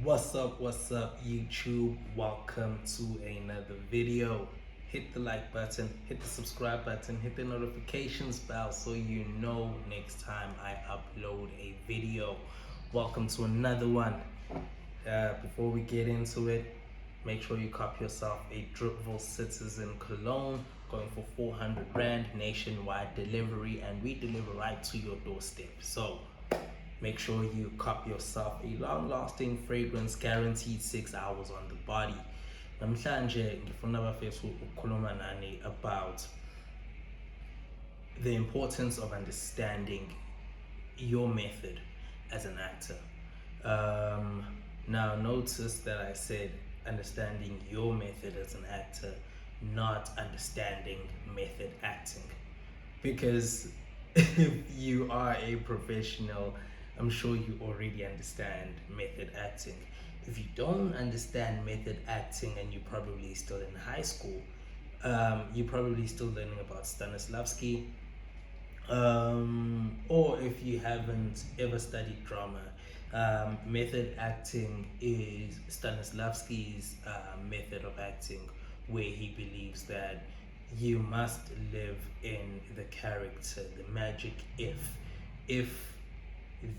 What's up, YouTube? Welcome to another video. Hit the like button, hit the subscribe button, hit the notifications bell so you know next time I upload a video. Welcome to another one. Before we get into it, make sure you cop yourself a Dripville Citizen Cologne going for 400 Rand nationwide delivery, and we deliver right to your doorstep. So make sure you cop yourself a long-lasting fragrance guaranteed 6 hours on the body. Namhlanje ngifuna abafethu ukukhuluma nani about the importance of understanding your method as an actor. Now notice that I said understanding your method as an actor, not understanding method acting, because if you are a professional, I'm sure you already understand method acting. If you don't understand method acting and you're probably still in high school, you're probably still learning about Stanislavski, or if you haven't ever studied drama, method acting is Stanislavski's method of acting, where he believes that you must live in the character, the magic if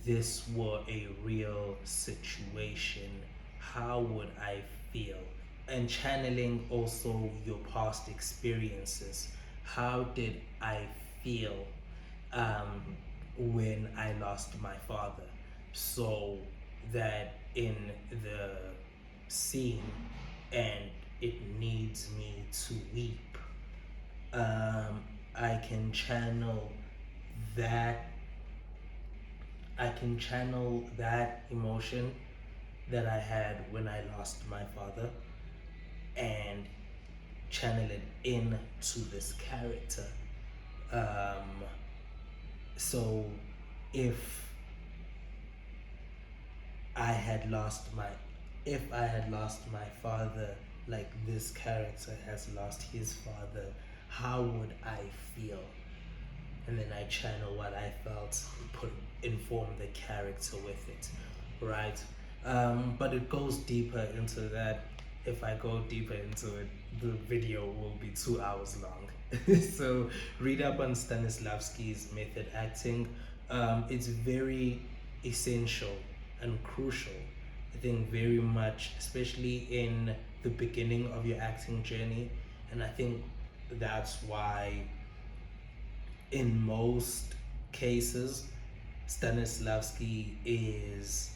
this were a real situation, how would I feel? And channeling also your past experiences. How did I feel when I lost my father? So that in the scene and it needs me to weep, I can channel that emotion that I had when I lost my father and channel it into this character. So if I had lost my father like this character has lost his father, how would I feel? And then I channel what I felt, inform the character with it, right? But it goes deeper into that. If I go deeper into it, the video will be 2 hours long. So read up on Stanislavski's method acting. It's very essential and crucial, I think, very much, especially in the beginning of your acting journey. And I think that's why in most cases Stanislavski is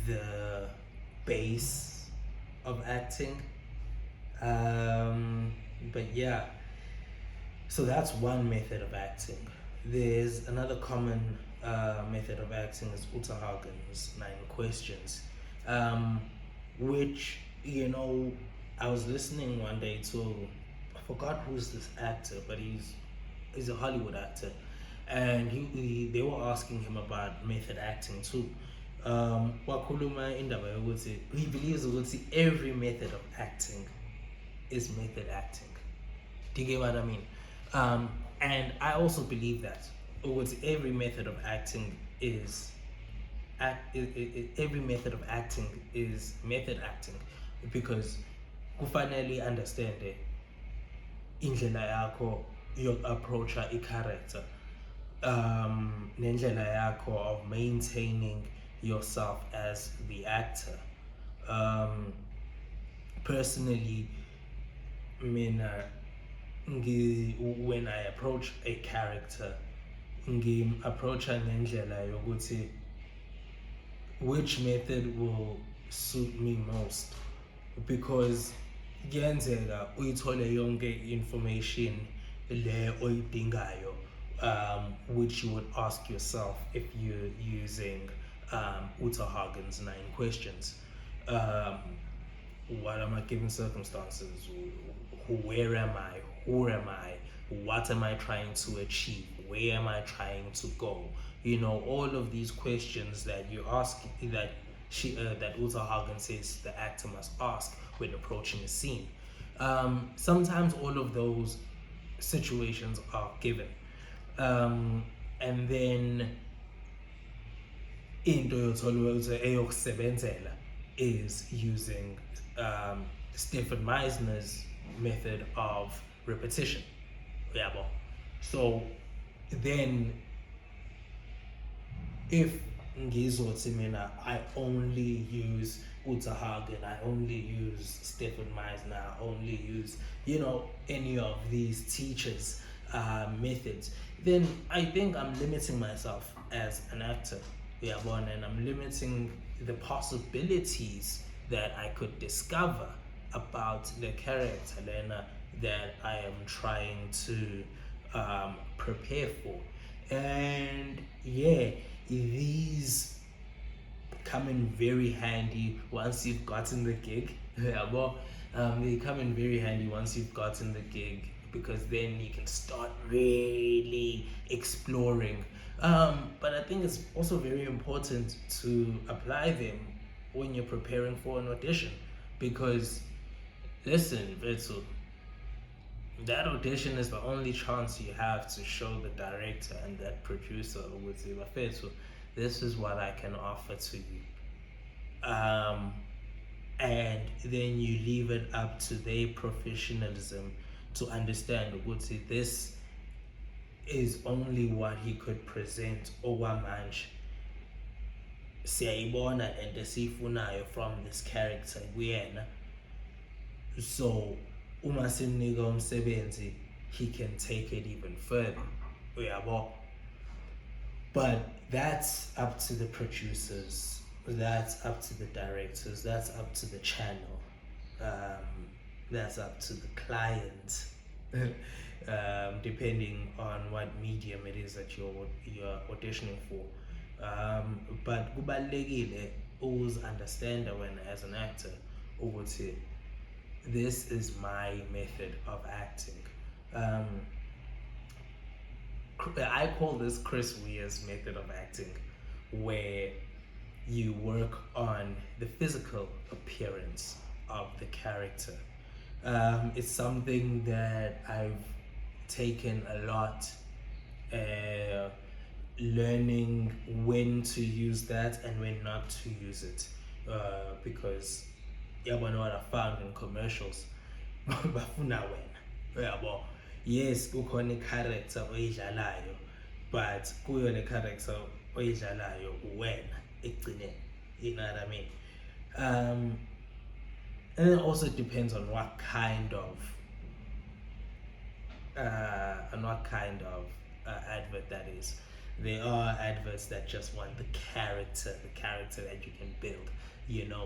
the base of acting. But yeah, so that's one method of acting. There's another common method of acting is Uta Hagen's 9 questions, which, I was listening one day to, I forgot who's this actor, but he's a Hollywood actor, and they were asking him about method acting too. Wakhuluma indaba yokuthi he believes ukuthi every method of acting is method acting. Do you get what I mean? And I also believe that every method of acting is every method of acting is method acting, because kufanele understand indlela yakho approach i-character, nendlela yakho of maintaining yourself as the actor. Personally, when I approach a character, approach ngendlela yokuthi which method will suit me most, because kuyenzeka uyithole yonke information le oyidingayo, which you would ask yourself if you're using Uta Hagen's 9 questions. What are my given circumstances? Where am I? Who am I? What am I trying to achieve? Where am I trying to go? All of these questions that you ask, that Uta Hagen says the actor must ask when approaching a scene. Sometimes all of those situations are given, and then into yotholwa ukuthi eyokusebenzela is using Stephen Meisner's method of repetition. Yeah, so then if ngizothi mina I only use Uta Hagen, I only use Stephen Meisner, I only use, any of these teachers' methods, then I think I'm limiting myself as an actor. Yeah, and I'm limiting the possibilities that I could discover about the character Lena that I am trying to prepare for. And yeah, these come in very handy once you've gotten the gig. Yeah, they come in very handy once you've gotten the gig, because then you can start really exploring. But I think it's also very important to apply them when you're preparing for an audition, because listen, Vetsu, that audition is the only chance you have to show the director and that producer with Vetsu, this is what I can offer to you. And then you leave it up to their professionalism to understand ukuthi this is only what he could present okwamanje. Siyayibona and esifunayo from this character kuyena. So uma simnika umsebenzi, he can take it even further. Uyabo? But that's up to the producers, that's up to the directors, that's up to the channel, that's up to the client, depending on what medium it is that you're auditioning for. But kubalulekile understand when as an actor ukuthi this is my method of acting. I call this Chris Weir's method of acting, where you work on the physical appearance of the character. It's something that I've taken a lot, learning when to use that and when not to use it, because yabona what I found in commercials, bafuna wena, yabo. Yes, kukhona i-character oyidlalayo, but kuyo le character oyidlalayo wena ekugcineni. You know what I mean? And it also depends on what kind of advert that is. There are adverts that just want the character that you can build,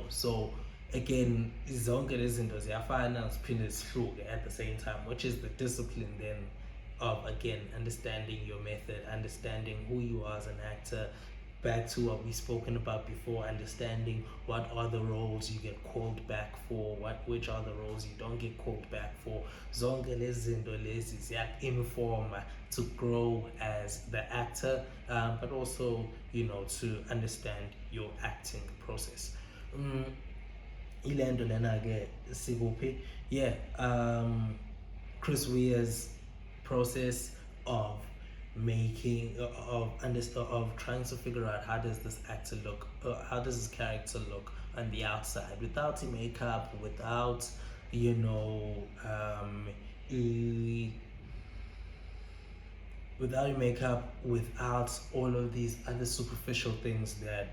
So again, zonke lezi zinto ziyafana ziphinde zihluke at the same time, which is the discipline then of, again, understanding your method, understanding who you are as an actor. Back to what we've spoken about before, understanding what are the roles you get called back for, which are the roles you don't get called back for. Zonke lezi zinto lezi ziya-informa to grow as the actor, but also, to understand your acting process. Ilendo lena ke sikuphi? Yeah, Chris Weir's process of trying to figure out how does this actor look, how does this character look on the outside without makeup, without without makeup, without all of these other superficial things that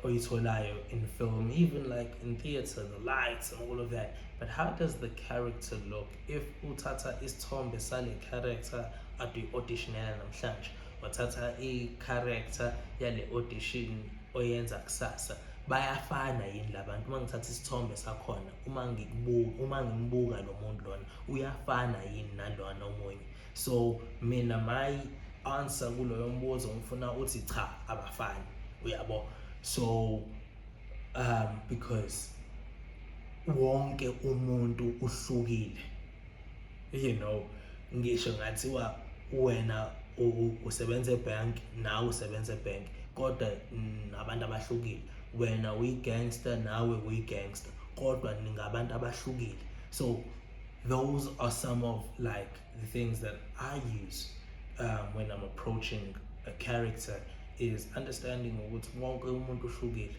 oyitholayo in film, even like in theater, the lights and all of that. But how does the character look? If uthatha isithombe sale character ade auditionela namhlanje, wathatha i-character yale audition oyenza kusasa, bayafana yini labantu? Uma ngithatha isithombe sakhona, uma ngimbuka lo muntu lona, uyafana yini nalona omunye? So mina my answer kuloyo mbuzo ngifuna uthi cha, abafani. Uyabo? So because wonke umuntu uhlukile, ngisho ngathiwa wena usebenza ebank, nawe usebenza ebank, kodwa nabantu abahlukile. Wena uyi-gangster, nawe uyi-gangster, kodwa ningabantu abahlukile. So those are some of like the things that I use when I'm approaching a character, is understanding ukuthi wonke umuntu uhlukile.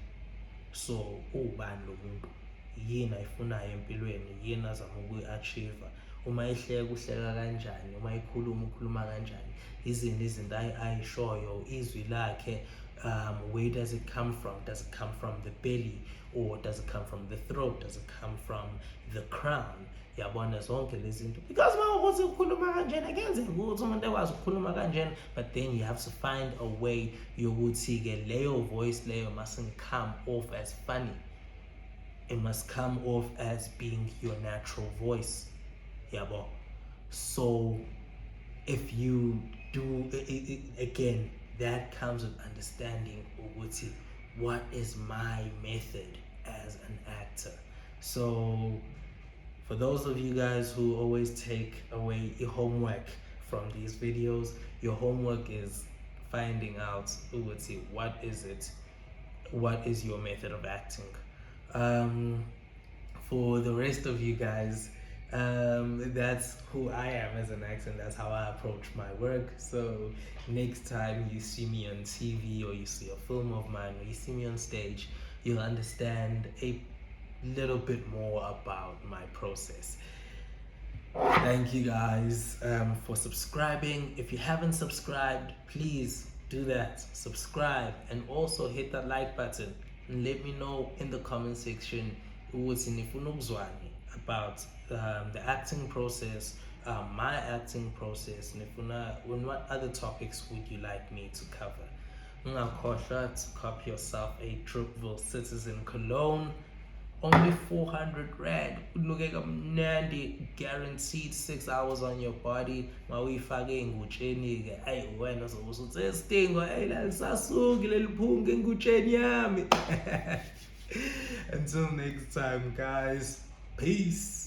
So ubani lo muntu, yini ayifunayo empilweni, yini azama ukuyi-achieve, uma ehleka uhleka kanjani, uma ekhuluma ukhuluma kanjani, izinto ayishoyo, izwi lakhe, where does it come from? Does it come from the belly, or does it come from the throat? Does it come from the crown? Yabona zonke lezi zinto, because mawukuthi ukhuluma kanjena kuyenzeka ukuthi umuntu ekwazi ukukhuluma kanjena, but then you have to find a way yokuthi-ke leyo voice leyo mustn't come off as funny. It must come off as being your natural voice. Yabo. So if you do again, that comes with understanding what is my method as an actor. So for those of you guys who always take away your homework from these videos, your homework is finding out what is your method of acting. For the rest of you guys, that's who I am as an actor, and that's how I approach my work. So next time you see me on TV, or you see a film of mine, or you see me on stage, you'll understand a little bit more about my process. Thank you guys for subscribing. If you haven't subscribed, please do that. Subscribe, and also hit that like button, and let me know in the comment section about the acting process, my acting process, and what other topics would you like me to cover. Ungakhohlwa to copy yourself a Troopville Citizen cologne. Only 400 rand. Lukeka mnandi, guaranteed 6 hours on your body. Mawuyifake engutsheni ke, ayi wena sokuthi esidingo, hey la sasuki leliphunga engutsheni yami. Until next time, guys. Peace.